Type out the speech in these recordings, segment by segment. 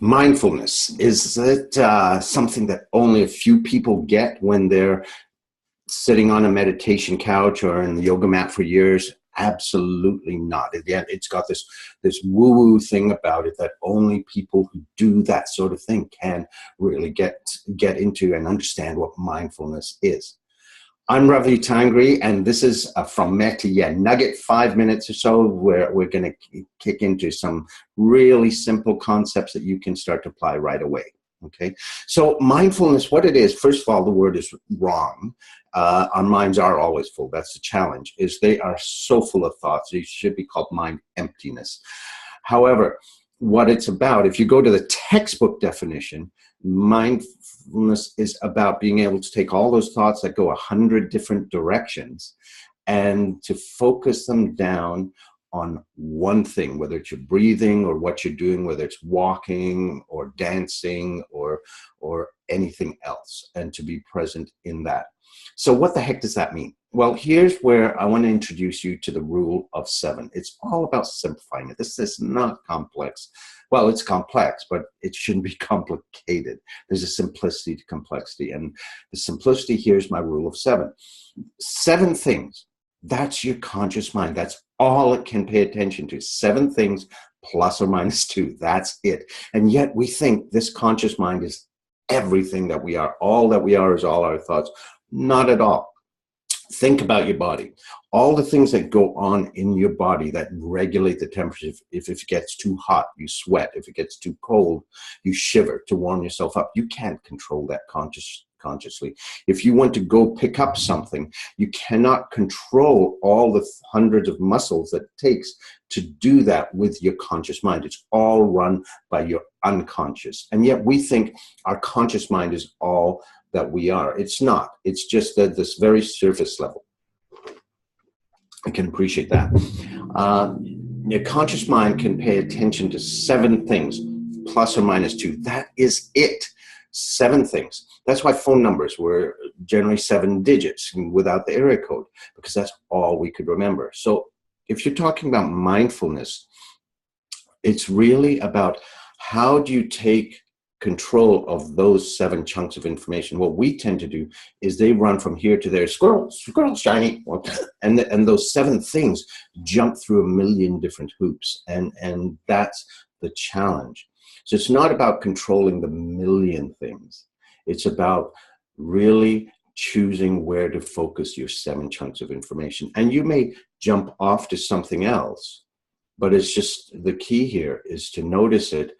Mindfulness, is it something that only a few people get when they're sitting on a meditation couch or in the yoga mat for years? Absolutely not. Again, it's got this woo-woo thing about it that only people who do that sort of thing can really get into and understand what mindfulness is. I'm Ravi Tangri, and this is from meh2YEAH Nugget, 5 minutes or so, where we're going to kick into some really simple concepts that you can start to apply right away. Okay, so mindfulness, what it is, first of all, the word is wrong. Our minds are always full. That's the challenge, is they are so full of thoughts. They should be called mind emptiness. However, what it's about, if you go to the textbook definition, mindfulness is about being able to take all those thoughts that go 100 different directions and to focus them down on one thing, whether it's your breathing or what you're doing, whether it's walking or dancing or anything else, and to be present in that. So what the heck does that mean? Well, here's where I want to introduce you to the rule of 7. It's all about simplifying it. This is not complex. Well, it's complex, but it shouldn't be complicated. There's a simplicity to complexity. And the simplicity here is my rule of 7. 7 things. That's your conscious mind. That's all it can pay attention to. 7 things plus or minus 2. That's it. And yet we think this conscious mind is everything that we are. All that we are is all our thoughts. Not at all. Think about your body. All the things that go on in your body that regulate the temperature. If it gets too hot, you sweat. If it gets too cold, you shiver to warm yourself up. You can't control that consciously. If you want to go pick up something, you cannot control all the hundreds of muscles that it takes to do that with your conscious mind. It's all run by your unconscious. And yet we think our conscious mind is all that we are. It's not. It's just at this very surface level. I can appreciate that. Your conscious mind can pay attention to 7 things, plus or minus 2. That is it. 7 things. That's why phone numbers were generally 7 digits without the area code, because that's all we could remember. So if you're talking about mindfulness, it's really about how do you take control of those 7 chunks of information. What we tend to do is they run from here to there, squirrel, shiny, and those 7 things jump through a million different hoops, and that's the challenge. So it's not about controlling the million things. It's about really choosing where to focus your 7 chunks of information. And you may jump off to something else, but it's just the key here is to notice it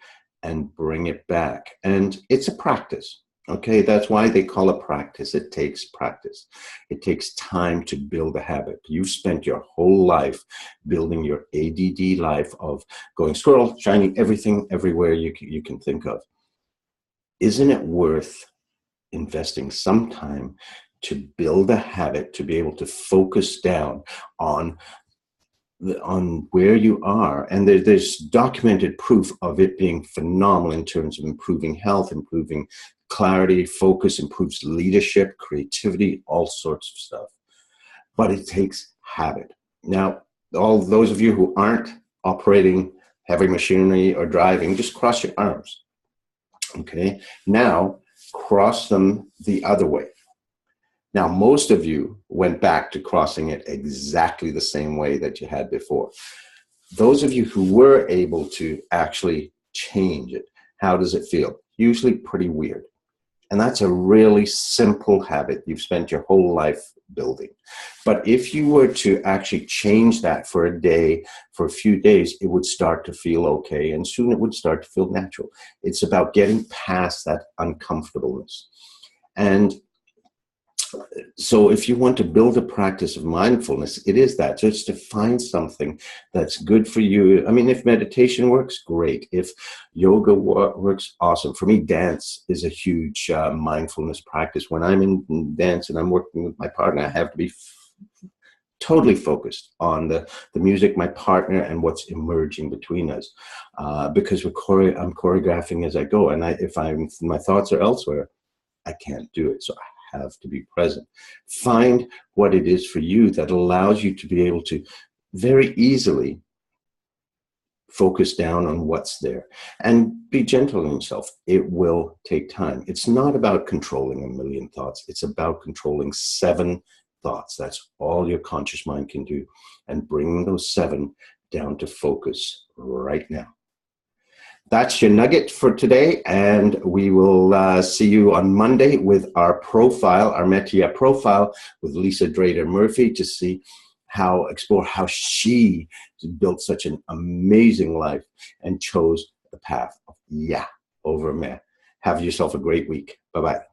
and bring it back. And it's a practice, okay? That's why they call it practice. It takes practice. It takes time to build a habit. You've spent your whole life building your ADD life of going squirrel, shiny, everything, everywhere you can think of. Isn't it worth investing some time to build a habit to be able to focus down on where you are? And there's documented proof of it being phenomenal in terms of improving health, improving clarity, focus, improves leadership, creativity, all sorts of stuff. But it takes habit. Now, all those of you who aren't operating heavy machinery or driving, just cross your arms. Okay, now cross them the other way. Now, most of you went back to crossing it exactly the same way that you had before. Those of you who were able to actually change it, how does it feel? Usually pretty weird. And that's a really simple habit you've spent your whole life building. But if you were to actually change that for a day, for a few days, it would start to feel okay. And soon it would start to feel natural. It's about getting past that uncomfortableness. And so if you want to build a practice of mindfulness, it is that. So it's to find something that's good for you. I mean, if meditation works, great. If yoga works, awesome. For me, dance is a huge mindfulness practice. When I'm in dance and I'm working with my partner, I have to be totally focused on the music, my partner, and what's emerging between us. Because I'm choreographing as I go. And if my thoughts are elsewhere, I can't do it. So I have to be present. Find what it is for you that allows you to be able to very easily Focus down on what's there and be gentle on yourself. It will take time. It's not about controlling a million thoughts. It's about controlling 7 thoughts. That's all your conscious mind can do, and bringing those 7 down to focus right now. That's your nugget for today, and we will see you on Monday with our profile, our meh2YEAH profile with Lisa Drader Murphy, to see explore how she built such an amazing life and chose the path of yeah over meh. Have yourself a great week. Bye-bye.